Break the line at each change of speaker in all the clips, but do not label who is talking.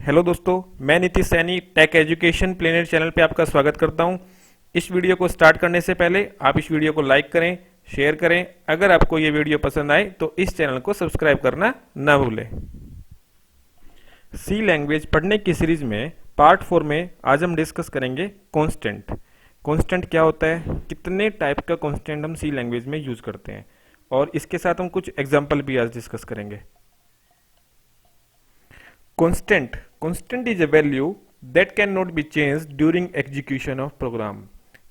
Hello दोस्तों, मैं Nitish Saini tech education planet channel पे आपका स्वागत करता हूं। इस वीडियो को स्टार्ट करने से पहले आप इस वीडियो को लाइक करें, शेयर करें। अगर आपको ये वीडियो पसंद आए तो इस चैनल को सब्सक्राइब करना ना भूलें। सी लैंग्वेज पढ़ने की सीरीज में पार्ट 4 में आज हम डिस्कस करेंगे कॉन्स्टेंट। कॉन्स्टेंट क्या होता है, कितने टाइप का कॉन्स्टेंट हम सी लैंग्वेज में यूज करते हैं, और इसके साथ हम कुछ एग्जाम्पल भी आज डिस्कस करेंगे। Constant is a value that cannot be changed during execution of program.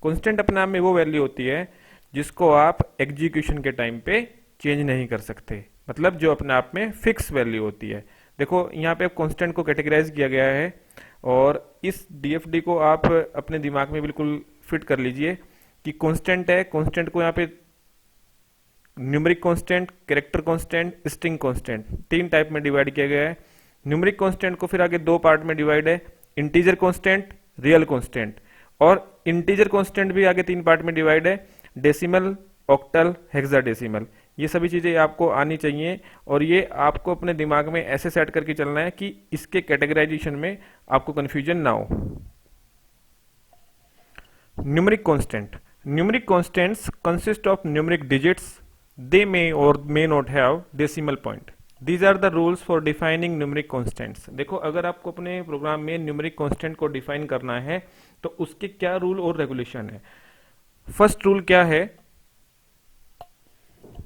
Constant अपने आप में वो वैल्यू होती है जिसको आप एग्जीक्यूशन के टाइम पे चेंज नहीं कर सकते, मतलब जो अपने आप में फिक्स वैल्यू होती है। देखो यहाँ पे कॉन्स्टेंट को कैटेगराइज किया गया है और इस डीएफडी को आप अपने दिमाग में बिल्कुल फिट कर लीजिए कि कॉन्स्टेंट है। कॉन्स्टेंट को यहाँ पे numeric constant, character constant, string constant, तीन टाइप में डिवाइड किया गया है। न्यूमेरिक कांस्टेंट को फिर आगे दो पार्ट में डिवाइड है, इंटीजर कांस्टेंट, रियल कांस्टेंट। और इंटीजर कांस्टेंट भी आगे तीन पार्ट में डिवाइड है, डेसिमल, ऑक्टल, हेक्साडेसिमल। ये सभी चीजें आपको आनी चाहिए और ये आपको अपने दिमाग में ऐसे सेट करके चलना है कि इसके कैटेगराइजेशन में आपको कंफ्यूजन ना हो। Numeric constant. Numeric constants consist of numeric digits, they may और may not have decimal point. These are the rules for defining numeric constants। देखो, अगर आपको अपने प्रोग्राम में न्यूमेरिक कांस्टेंट को डिफाइन करना है तो उसके क्या रूल और रेगुलेशन है। फर्स्ट रूल क्या है,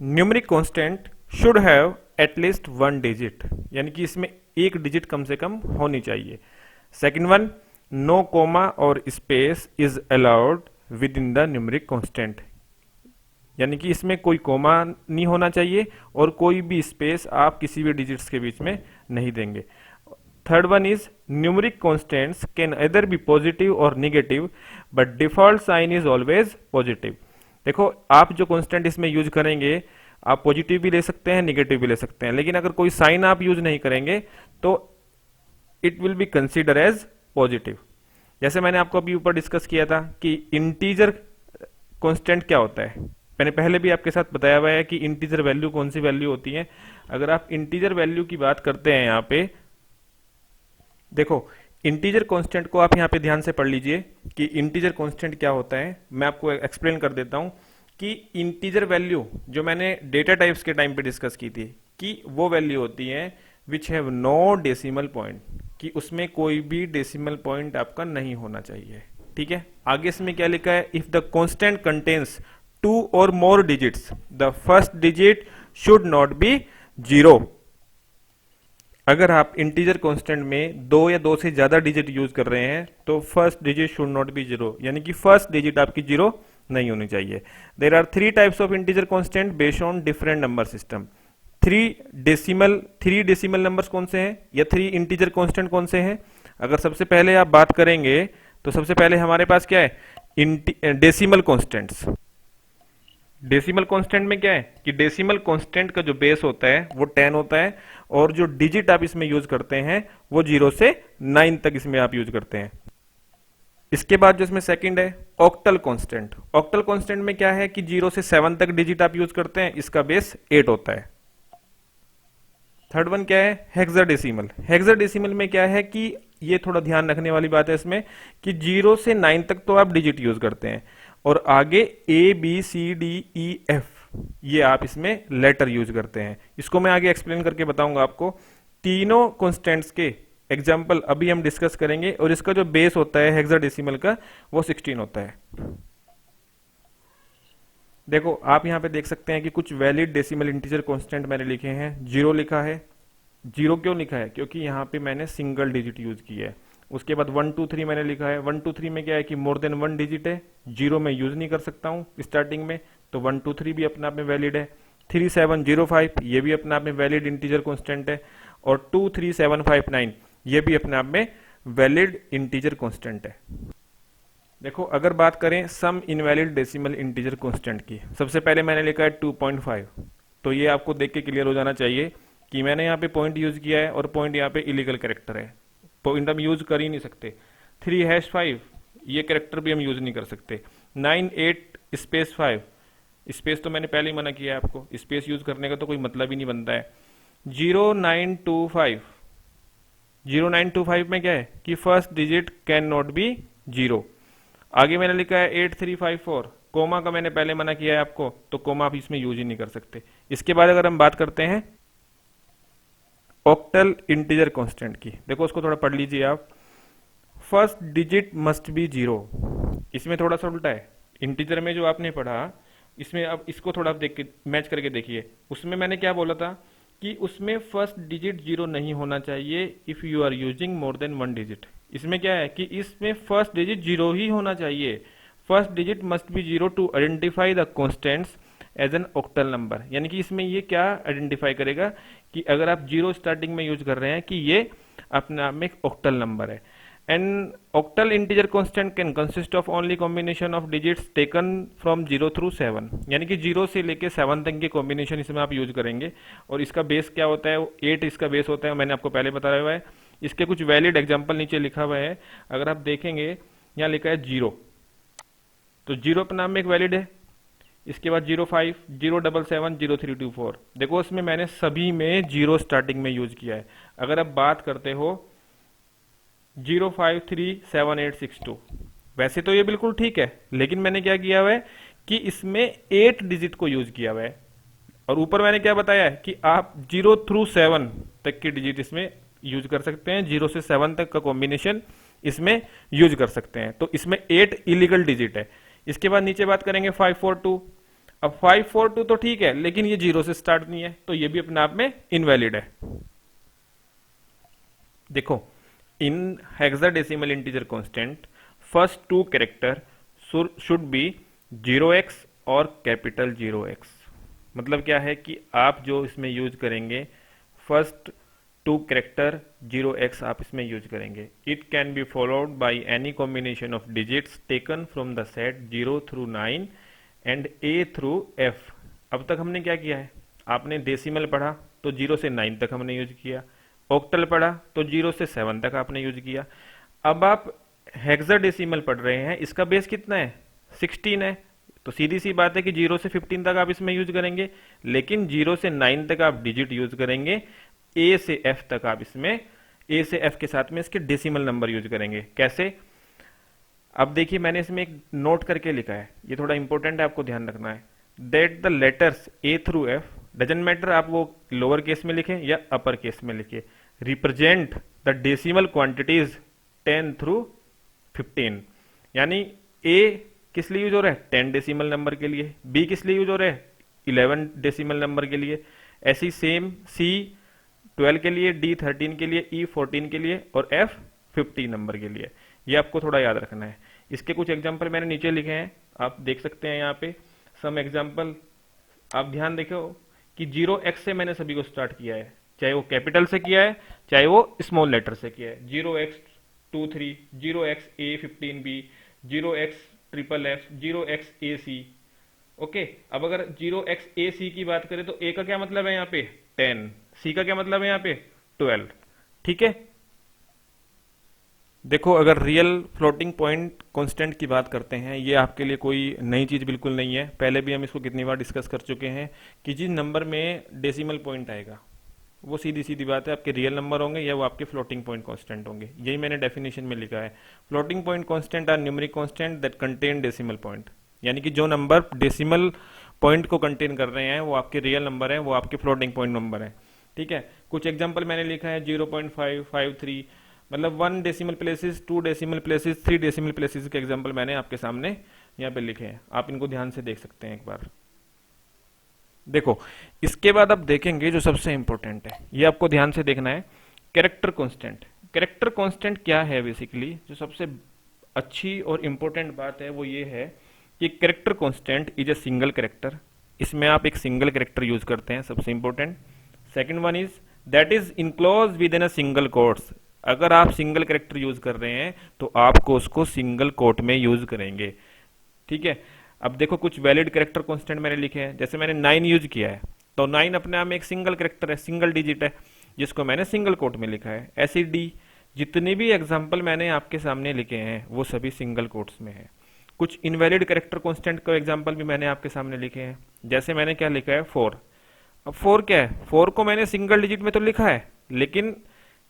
numeric constant should have at least one digit, यानी कि इसमें एक डिजिट कम से कम होनी चाहिए। सेकंड वन, नो कोमा और space is allowed with in the numeric constant, यानी कि इसमें कोई कोमा नहीं होना चाहिए और कोई भी स्पेस आप किसी भी डिजिट्स के बीच में नहीं देंगे। Third one is numeric constants can either be positive और negative but default sign is always positive. देखो, आप जो कांस्टेंट इसमें यूज करेंगे आप पॉजिटिव भी ले सकते हैं, नेगेटिव भी ले सकते हैं, लेकिन अगर कोई साइन आप यूज नहीं करेंगे तो it will be consider as positive. जैसे मैंने आपको अभी ऊपर डिस्कस किया था कि इंटीजर कांस्टेंट क्या होता है, मैंने पहले भी आपके साथ बताया हुआ है कि इंटीजर वैल्यू कौन सी वैल्यू होती है। अगर आप इंटीजर वैल्यू की बात करते हैं यहाँ पे, देखो इंटीजर कांस्टेंट को आप यहाँ पे ध्यान से पढ़ लीजिए कि इंटीजर कांस्टेंट क्या होता है। मैं आपको एक्सप्लेन कर देता हूँ कि इंटीजर वैल्यू जो मैंने डेटा टाइप्स के टाइम पे डिस्कस की थी कि वो वैल्यू होती है which have no decimal point, कि उसमें कोई भी डेसिमल पॉइंट आपका नहीं होना चाहिए। ठीक है, आगे इसमें क्या लिखा है, if the constant contains two और more digits the first digit should not be zero. अगर आप इंटीजर कांस्टेंट में दो या दो से ज्यादा डिजिट यूज कर रहे हैं तो first digit should not be zero, यानी कि फर्स्ट डिजिट आपकी जीरो नहीं होनी चाहिए। There are three types of integer constant based on different number system. Three decimal numbers कौन से हैं या थ्री इंटीजर कांस्टेंट कौन से हैं। अगर सबसे पहले आप बात करेंगे तो सबसे पहले हमारे पास क्या है, डेसिमल कांस्टेंट्स। डेसिमल कांस्टेंट में क्या है कि डेसिमल कांस्टेंट का जो बेस होता है वो 10 होता है और जो डिजिट आप इसमें यूज करते हैं वो 0 से 9 तक इसमें आप यूज करते हैं। इसके बाद जो इसमें सेकंड है ऑक्टल कांस्टेंट। ऑक्टल कांस्टेंट में क्या है कि 0 से 7 तक डिजिट आप यूज करते हैं, इसका बेस 8 होता है। थर्ड वन क्या है, हेक्साडेसिमल। हेक्साडेसिमल में क्या है कि ये थोड़ा ध्यान रखने वाली बात है इसमें कि 0 से 9 तक तो आप डिजिट यूज करते हैं और आगे A B C D E F ये आप इसमें लेटर यूज करते हैं। इसको मैं आगे एक्सप्लेन करके बताऊंगा आपको। तीनों कॉन्स्टेंट्स के एग्जाम्पल अभी हम डिस्कस करेंगे और इसका जो बेस होता है हेक्साडेसिमल का वो 16 होता है। देखो, आप यहां पे देख सकते हैं कि कुछ वैलिड डेसिमल इंटीजर कांस्टेंट मैंने लिखे हैं। 0 लिखा है, 0 क्यों लिखा है, क्योंकि यहाँ पे मैंने सिंगल डिजिट यूज किया है। उसके बाद 1 2 3 मैंने लिखा है। 1 2 3 में क्या है कि मोर देन 1 डिजिट है, 0 में यूज नहीं कर सकता हूं स्टार्टिंग में, तो 1 2 3 भी अपने आप में वैलिड है। 3 7 0 5 ये भी अपने आप में वैलिड इंटीजर कांस्टेंट है और 2 3 7 5 9 ये भी अपने आप में वैलिड इंटीजर कांस्टेंट है। देखो, अगर बात करें सम इनवैलिड डेसिमल इंटीजर कांस्टेंट की, सबसे पहले मैंने लिखा है 2.5, तो ये आपको देख के क्लियर हो जाना चाहिए कि मैंने यहाँ पे पॉइंट यूज किया है और पॉइंट यहाँ पे इलीगल कैरेक्टर है, पॉइंट हम यूज कर ही नहीं सकते। 3#5 ये कैरेक्टर भी हम यूज नहीं कर सकते। 9 8 स्पेस 5 स्पेस तो मैंने पहले ही मना किया है आपको, स्पेस यूज करने का तो कोई मतलब ही नहीं बनता है। 0925 0925 में क्या है कि first digit can not be zero. आगे मैंने लिखा है 8354, कोमा का मैंने पहले मना किया है आपको, तो कोमा आप इसमें यूज ही नहीं कर सकते। इसके बाद अगर हम बात करते हैं ऑक्टल इंटीजर कांस्टेंट की, देखो उसको थोड़ा पढ़ लीजिए आप। First digit must be zero, इसमें थोड़ा सा उल्टा है। इंटीजर में जो आपने पढ़ा, इसमें अब इसको थोड़ा आप देख के मैच करके देखिए। उसमें मैंने क्या बोला था कि उसमें फर्स्ट डिजिट जीरो नहीं होना चाहिए if you are using more than one digit. इसमें क्या है कि इसमें फर्स्ट डिजिट जीरो ही होना चाहिए। First digit must be zero to identify the constants as an octal number. यानी कि इसमें ये क्या आइडेंटिफाई करेगा कि अगर आप जीरो स्टार्टिंग में यूज कर रहे हैं कि ये अपने आप में एक ऑक्टल नंबर है। An octal integer constant can consist of only combination of digits taken from 0 through 7, यानी कि 0 से लेके 7 तक के कॉम्बिनेशन इसमें आप यूज करेंगे। और इसका बेस क्या होता है, 8 इसका बेस होता है, मैंने आपको पहले बताया हुआ है। इसके कुछ वैलिड एग्जांपल नीचे लिखा हुआ है, अगर आप देखेंगे यहाँ लिखा है 0, तो 0 अपने नाम में एक वैलिड है। इसके बाद 05, 077, 0324, देखो उसमें मैंने सभी में 0 स्टार्टिंग में यूज किया है। अगर आप बात करते हो 0537862, वैसे तो ये बिल्कुल ठीक है, लेकिन मैंने क्या किया हुआ है कि इसमें 8 डिजिट को यूज किया हुआ है। और ऊपर मैंने क्या बताया है कि आप 0 थ्रू 7 तक की डिजिट इसमें यूज कर सकते हैं, 0 से 7 तक का कॉम्बिनेशन इसमें यूज कर सकते हैं। तो इसमें 8 इलीगल डिजिट है। इसके बाद नीचे बात करेंगे 542। अब 542 तो ठीक है, लेकिन ये 0 से स्टार्ट नहीं है, तो ये भी अपने आप में इनवैलिड है। देखो, in hexadecimal integer constant first two character should be 0x और कैपिटल 0x। मतलब क्या है कि आप जो इसमें यूज करेंगे फर्स्ट टू कैरेक्टर 0x आप इसमें यूज करेंगे। It can be followed by any combination of digits taken from the set 0 through 9 and a through f। अब तक हमने क्या किया है, आपने डेसिमल पढ़ा तो 0 से 9 तक हमने यूज किया, ऑक्टल पढ़ा तो 0 से 7 तक आपने यूज किया। अब आप हेक्साडेसिमल पढ़ रहे हैं, इसका बेस कितना है, 16 है, तो सीधी सी बात है कि 0 से 15 तक आप इसमें यूज करेंगे, लेकिन 0 से 9 तक आप डिजिट यूज करेंगे। ए से एफ तक आप इसमें, ए से एफ के साथ में इसके डेसिमल नंबर यूज करेंगे। कैसे, अब देखिए मैंने इसमें एक नोट करके लिखा है, ये थोड़ा इंपॉर्टेंट है, आपको ध्यान रखना है। That the letters A through F, doesn't matter आप वो लोअर केस में लिखें या अपर केस में लिखे, represent the decimal quantities 10 through 15। यानी ए किस लिए यूज हो रहा है, 10 डेसिमल नंबर के लिए, बी किस लिए यूज हो रहा है, 11 डेसिमल नंबर के लिए, ऐसी सेम सी 12 के लिए, डी 13 के लिए, ई 14 के लिए और एफ 50 नंबर के लिए। ये आपको थोड़ा याद रखना है। इसके कुछ एग्जाम्पल मैंने नीचे लिखे हैं, आप देख सकते हैं यहाँ पे सम एग्जाम्पल। आप ध्यान देखो कि 0x से मैंने सभी को स्टार्ट किया है, चाहे वो कैपिटल से किया है चाहे वो स्मॉल लेटर से किया है। 0x23, 0xA15B, 0x FFF, 0xAC। Okay, अब अगर 0xAC की बात करें तो A का क्या मतलब है यहाँ पे 10, C का क्या मतलब है यहाँ पे 12। ठीक है, देखो अगर रियल फ्लोटिंग पॉइंट कांस्टेंट की बात करते हैं, ये आपके लिए कोई नई चीज़ बिल्कुल नहीं है, पहले भी हम इसको कितनी बार डिस्कस कर चुके हैं कि जिस नंबर में डेसिमल पॉइंट आएगा वो सीधी सीधी बात है आपके रियल नंबर होंगे या वो आपके फ्लोटिंग पॉइंट कांस्टेंट होंगे। यही मैंने डेफिनेशन में लिखा है, floating point constant are numeric constant that contain decimal point. यानी कि जो नंबर डेसिमल पॉइंट को कंटेन कर रहे हैं वो आपके रियल नंबर है, वो आपके फ्लोटिंग पॉइंट नंबर है। ठीक है, कुछ एग्जाम्पल मैंने लिखा है 0.553, मतलब 1 decimal places, 2 decimal places, 3 decimal places के एग्जांपल मैंने आपके सामने यहाँ पे लिखे हैं, आप इनको ध्यान से देख सकते हैं एक बार। देखो इसके बाद आप देखेंगे जो सबसे इंपॉर्टेंट है, ये आपको ध्यान से देखना है, कैरेक्टर कांस्टेंट। कैरेक्टर कांस्टेंट क्या है, बेसिकली जो सबसे अच्छी और इंपॉर्टेंट बात है वो ये है कि character constant is a single character. इसमें आप एक सिंगल कैरेक्टर यूज करते हैं, सबसे important. Second one is that is enclose with in a single quotes. अगर आप सिंगल कैरेक्टर यूज कर रहे हैं तो आपको उसको सिंगल कोट में यूज करेंगे। ठीक है, अब देखो कुछ वैलिड कैरेक्टर कांस्टेंट मैंने लिखे हैं, जैसे मैंने 9 यूज किया है तो 9 अपने आप में एक सिंगल कैरेक्टर है, सिंगल डिजिट है, जिसको मैंने सिंगल कोट में लिखा है। ऐसे डी जितने भी एग्जाम्पल मैंने आपके सामने लिखे हैं वो सभी सिंगल कोट्स में है। कुछ इनवैलिड कैरेक्टर कांस्टेंट का एग्जाम्पल भी मैंने आपके सामने लिखे हैं, जैसे मैंने क्या लिखा है 4। अब 4 क्या है, 4 को मैंने सिंगल डिजिट में तो लिखा है, लेकिन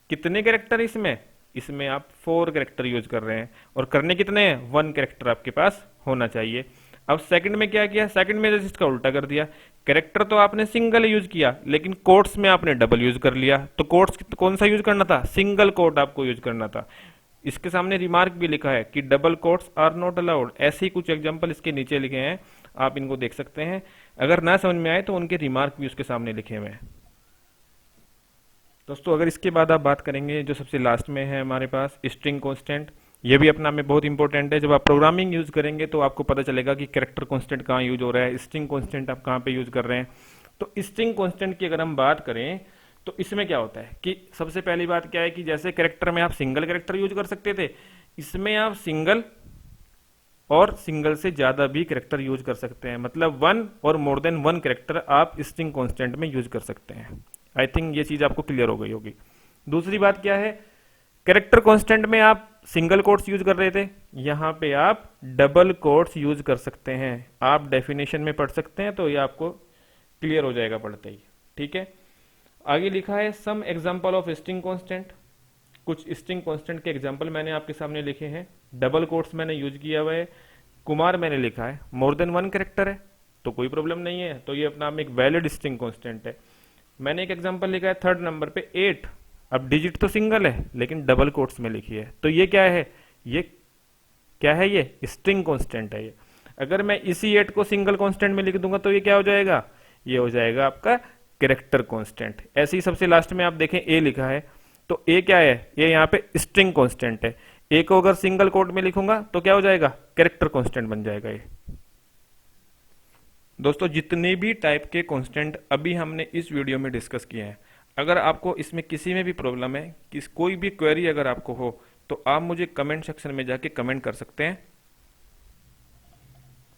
कितने कैरेक्टर इसमें, इसमें आप 4 कैरेक्टर यूज कर रहे हैं और करने कितने हैं, 1 कैरेक्टर आपके पास होना चाहिए। अब सेकंड में क्या किया, सेकंड में जैसे इसका उल्टा कर दिया, कैरेक्टर तो आपने सिंगल यूज किया लेकिन कोट्स में आपने डबल यूज कर लिया। तो कोट्स कौन सा यूज करना था, सिंगल कोट आपको यूज करना था। इसके सामने रिमार्क भी लिखा है कि double quotes are not allowed, ऐसे ही कुछ एग्जांपल इसके नीचे लिखे हैं, आप इनको देख सकते हैं। अगर ना समझ में आए तो उनके रिमार्क भी उसके सामने लिखे हुए हैं। दोस्तों अगर इसके बाद आप बात करेंगे जो सबसे लास्ट में है हमारे पास स्ट्रिंग कांस्टेंट, ये भी अपना में बहुत इंपॉर्टेंट है। जब आप प्रोग्रामिंग यूज करेंगे तो आपको पता चलेगा कि कैरेक्टर कांस्टेंट कहाँ यूज हो रहा है, स्ट्रिंग कांस्टेंट आप कहाँ पे यूज कर रहे हैं। तो स्ट्रिंग कांस्टेंट की अगर हम बात करें तो इसमें क्या होता है कि सबसे पहली बात क्या है कि जैसे कैरेक्टर में आप सिंगल कैरेक्टर यूज कर सकते थे, इसमें आप सिंगल और सिंगल से ज्यादा भी कैरेक्टर यूज कर सकते हैं, मतलब 1 और मोर देन 1 कैरेक्टर आप स्ट्रिंग कांस्टेंट में यूज कर सकते हैं। आई थिंक ये चीज आपको क्लियर हो गई होगी। दूसरी बात क्या है, कैरेक्टर कांस्टेंट में आप सिंगल कोट्स यूज कर रहे थे, यहां पे आप डबल कोट्स यूज कर सकते हैं। आप डेफिनेशन में पढ़ सकते हैं तो ये आपको क्लियर हो जाएगा पढ़ते ही, ठीक है। आगे लिखा है some example of string constant, कुछ स्ट्रिंग कांस्टेंट के एग्जांपल मैंने आपके सामने लिखे हैं। डबल कोट्स मैंने यूज किया हुआ है, कुमार मैंने लिखा है, मोर देन 1 कैरेक्टर है तो कोई प्रॉब्लम नहीं है, तो ये अपना एक वैलिड स्ट्रिंग कांस्टेंट है। मैंने एक एग्जांपल लिखा है 3rd नंबर पे 8, अब डिजिट तो सिंगल है लेकिन डबल कोट्स में लिखी है, तो ये क्या है, ये क्या है, ये स्ट्रिंग कांस्टेंट है ये। अगर मैं इसी 8 को सिंगल कांस्टेंट में लिख दूंगा तो ये क्या हो जाएगा, ये हो जाएगा आपका कैरेक्टर कांस्टेंट। ऐसे ही सबसे लास्ट में आप देखें ए लिखा है, तो ए क्या है, ये यहाँ पे स्ट्रिंग कांस्टेंट है। ए को अगर सिंगल कोट में लिखूंगा तो क्या हो जाएगा, कैरेक्टर कांस्टेंट बन जाएगा ये। दोस्तों जितने भी टाइप के कांस्टेंट अभी हमने इस वीडियो में डिस्कस किए हैं, अगर आपको इसमें किसी में भी प्रॉब्लम है, कोई भी क्वेरी अगर आपको हो तो आप मुझे कमेंट सेक्शन में जाके कमेंट कर सकते हैं।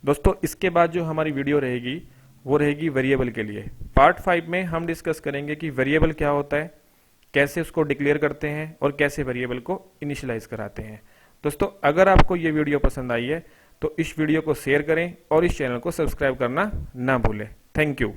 दोस्तों इसके बाद जो हमारी वीडियो रहेगी वो रहेगी वेरिएबल के लिए। पार्ट 5 में हम डिस्कस करेंगे कि वेरिएबल क्या होता है, कैसे उसको डिक्लेयर करते हैं और कैसे वेरिएबल को इनिशियलाइज कराते हैं। दोस्तों अगर आपको ये वीडियो पसंद आई है तो इस वीडियो को शेयर करें और इस चैनल को सब्सक्राइब करना ना भूलें। Thank you.